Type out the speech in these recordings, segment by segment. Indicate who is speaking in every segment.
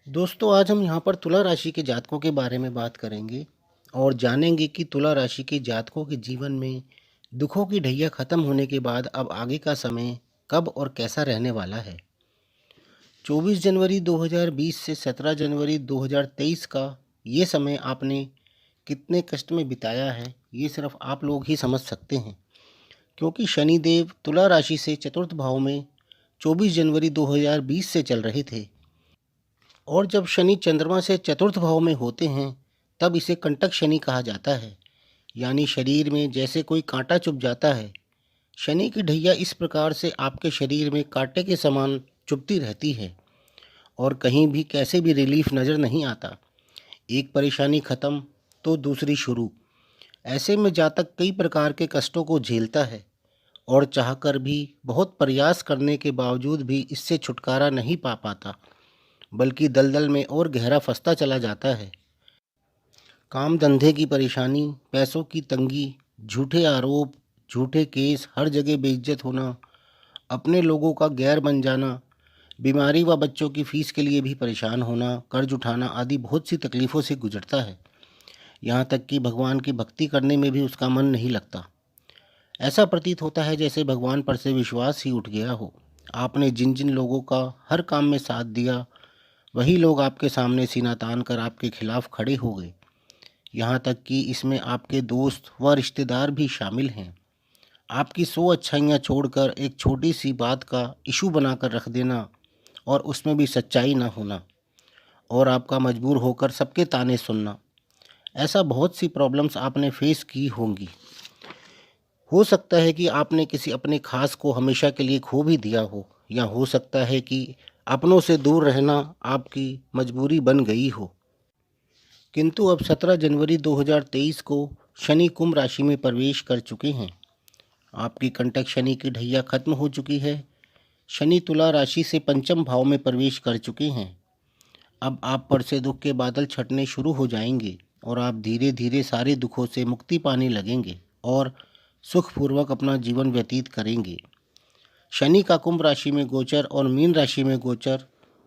Speaker 1: दोस्तों, आज हम यहाँ पर तुला राशि के जातकों के बारे में बात करेंगे और जानेंगे कि तुला राशि के जातकों के जीवन में दुखों की ढैया खत्म होने के बाद अब आगे का समय कब और कैसा रहने वाला है। 24 जनवरी 2020 से 17 जनवरी 2023 का ये समय आपने कितने कष्ट में बिताया है, ये सिर्फ आप लोग ही समझ सकते हैं। क्योंकि शनिदेव तुला राशि से चतुर्थ भाव में 24 जनवरी 2020 से चल रहे थे और जब शनि चंद्रमा से चतुर्थ भाव में होते हैं तब इसे कंटक शनि कहा जाता है। यानी शरीर में जैसे कोई कांटा चुभ जाता है। शनि की ढैया इस प्रकार से आपके शरीर में कांटे के समान चुभती रहती है और कहीं भी कैसे भी रिलीफ नज़र नहीं आता। एक परेशानी खत्म तो दूसरी शुरू। ऐसे में जातक कई प्रकार के कष्टों को झेलता है और चाहकर भी बहुत प्रयास करने के बावजूद भी इससे छुटकारा नहीं पा पाता, बल्कि दलदल में और गहरा फंसता चला जाता है। काम धंधे की परेशानी, पैसों की तंगी, झूठे आरोप, झूठे केस, हर जगह बेइज्जत होना, अपने लोगों का गैर बन जाना, बीमारी व बच्चों की फीस के लिए भी परेशान होना, कर्ज उठाना आदि बहुत सी तकलीफ़ों से गुजरता है। यहाँ तक कि भगवान की भक्ति करने में भी उसका मन नहीं लगता। ऐसा प्रतीत होता है जैसे भगवान पर से विश्वास ही उठ गया हो। आपने जिन जिन लोगों का हर काम में साथ दिया, वही लोग आपके सामने सीना तान कर आपके खिलाफ खड़े हो गए। यहाँ तक कि इसमें आपके दोस्त व रिश्तेदार भी शामिल हैं। आपकी 100 अच्छाइयाँ छोड़कर एक छोटी सी बात का इशू बनाकर रख देना और उसमें भी सच्चाई ना होना और आपका मजबूर होकर सबके ताने सुनना, ऐसा बहुत सी प्रॉब्लम्स आपने फेस की होंगी। हो सकता है कि आपने किसी अपने खास को हमेशा के लिए खो भी दिया हो, या हो सकता है कि अपनों से दूर रहना आपकी मजबूरी बन गई हो। किंतु अब 17 जनवरी 2023 को शनि कुंभ राशि में प्रवेश कर चुके हैं। आपकी कंटक शनि की ढैया खत्म हो चुकी है। शनि तुला राशि से पंचम भाव में प्रवेश कर चुके हैं। अब आप पर से दुख के बादल छटने शुरू हो जाएंगे और आप धीरे धीरे सारे दुखों से मुक्ति पाने लगेंगे और सुखपूर्वक अपना जीवन व्यतीत करेंगे। शनि का कुंभ राशि में गोचर और मीन राशि में गोचर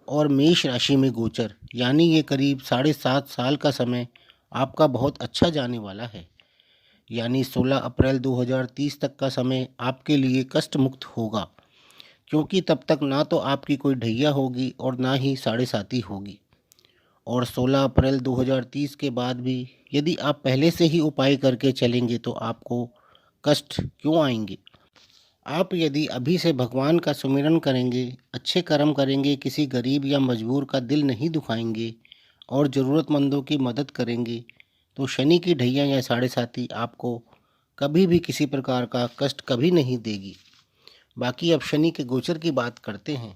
Speaker 1: और मेष राशि में गोचर, यानी ये करीब 7.5 साल का समय आपका बहुत अच्छा जाने वाला है। यानी 16 अप्रैल 2030 तक का समय आपके लिए कष्ट मुक्त होगा, क्योंकि तब तक ना तो आपकी कोई ढैया होगी और ना ही साढ़े साती होगी। और 16 अप्रैल 2030 के बाद भी यदि आप पहले से ही उपाय करके चलेंगे तो आपको कष्ट क्यों आएंगे। आप यदि अभी से भगवान का सुमिरन करेंगे, अच्छे कर्म करेंगे, किसी गरीब या मजबूर का दिल नहीं दुखाएंगे और ज़रूरतमंदों की मदद करेंगे, तो शनि की ढैया या साढ़े साती आपको कभी भी किसी प्रकार का कष्ट कभी नहीं देगी। बाकी अब शनि के गोचर की बात करते हैं।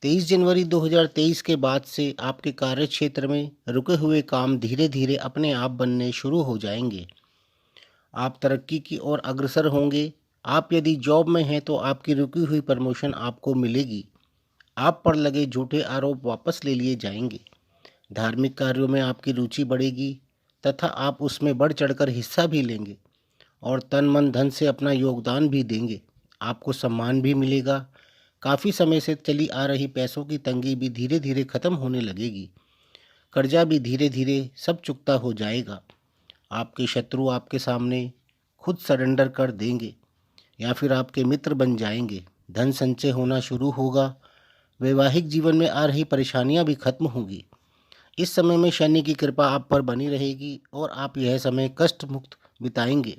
Speaker 1: 23 जनवरी 2023 के बाद से आपके कार्य क्षेत्र में रुके हुए काम धीरे धीरे अपने आप बनने शुरू हो जाएंगे। आप तरक्की की ओर अग्रसर होंगे। आप यदि जॉब में हैं तो आपकी रुकी हुई प्रमोशन आपको मिलेगी। आप पर लगे झूठे आरोप वापस ले लिए जाएंगे। धार्मिक कार्यों में आपकी रुचि बढ़ेगी तथा आप उसमें बढ़ चढ़कर हिस्सा भी लेंगे और तन मन धन से अपना योगदान भी देंगे। आपको सम्मान भी मिलेगा। काफ़ी समय से चली आ रही पैसों की तंगी भी धीरे धीरे खत्म होने लगेगी। कर्जा भी धीरे धीरे सब चुकता हो जाएगा। आपके शत्रु आपके सामने खुद सरेंडर कर देंगे या फिर आपके मित्र बन जाएंगे। धन संचय होना शुरू होगा। वैवाहिक जीवन में आ रही परेशानियां भी खत्म होंगी। इस समय में शनि की कृपा आप पर बनी रहेगी और आप यह समय कष्ट मुक्त बिताएंगे।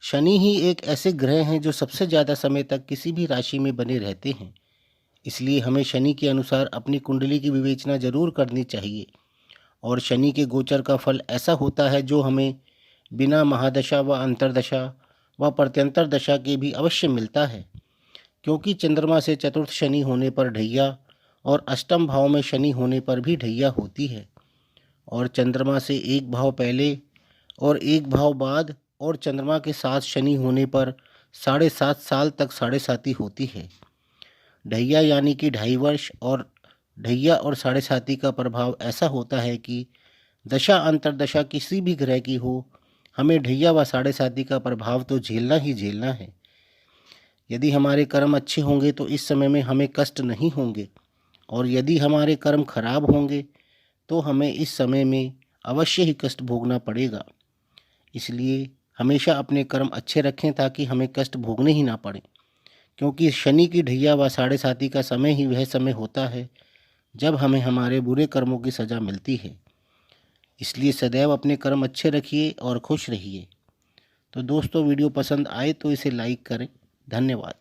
Speaker 1: शनि ही एक ऐसे ग्रह हैं जो सबसे ज़्यादा समय तक किसी भी राशि में बने रहते हैं। इसलिए हमें शनि के अनुसार अपनी कुंडली की विवेचना जरूर करनी चाहिए और शनि के गोचर का फल ऐसा होता है जो हमें बिना महादशा व अंतर्दशा व प्रत्यंतर दशा के भी अवश्य मिलता है। क्योंकि चंद्रमा से चतुर्थ शनि होने पर ढैया और अष्टम भाव में शनि होने पर भी ढैया होती है और चंद्रमा से एक भाव पहले और एक भाव बाद और चंद्रमा के साथ शनि होने पर 7.5 साल तक साढ़े साती होती है। ढैया यानी कि 2.5 वर्ष और ढैया और साढ़े साती का प्रभाव ऐसा होता है कि दशा अंतर्दशा किसी भी ग्रह की हो, हमें ढैया व साढ़े साती का प्रभाव तो झेलना ही झेलना है। यदि हमारे कर्म अच्छे होंगे तो इस समय में हमें कष्ट नहीं होंगे और यदि हमारे कर्म खराब होंगे तो हमें इस समय में अवश्य ही कष्ट भोगना पड़ेगा। इसलिए हमेशा अपने कर्म अच्छे रखें ताकि हमें कष्ट भोगने ही ना पड़े, क्योंकि शनि की ढैया व साढ़े साती का समय ही वह समय होता है जब हमें हमारे बुरे कर्मों की सज़ा मिलती है। इसलिए सदैव अपने कर्म अच्छे रखिए और खुश रहिए। तो दोस्तों, वीडियो पसंद आए तो इसे लाइक करें। धन्यवाद।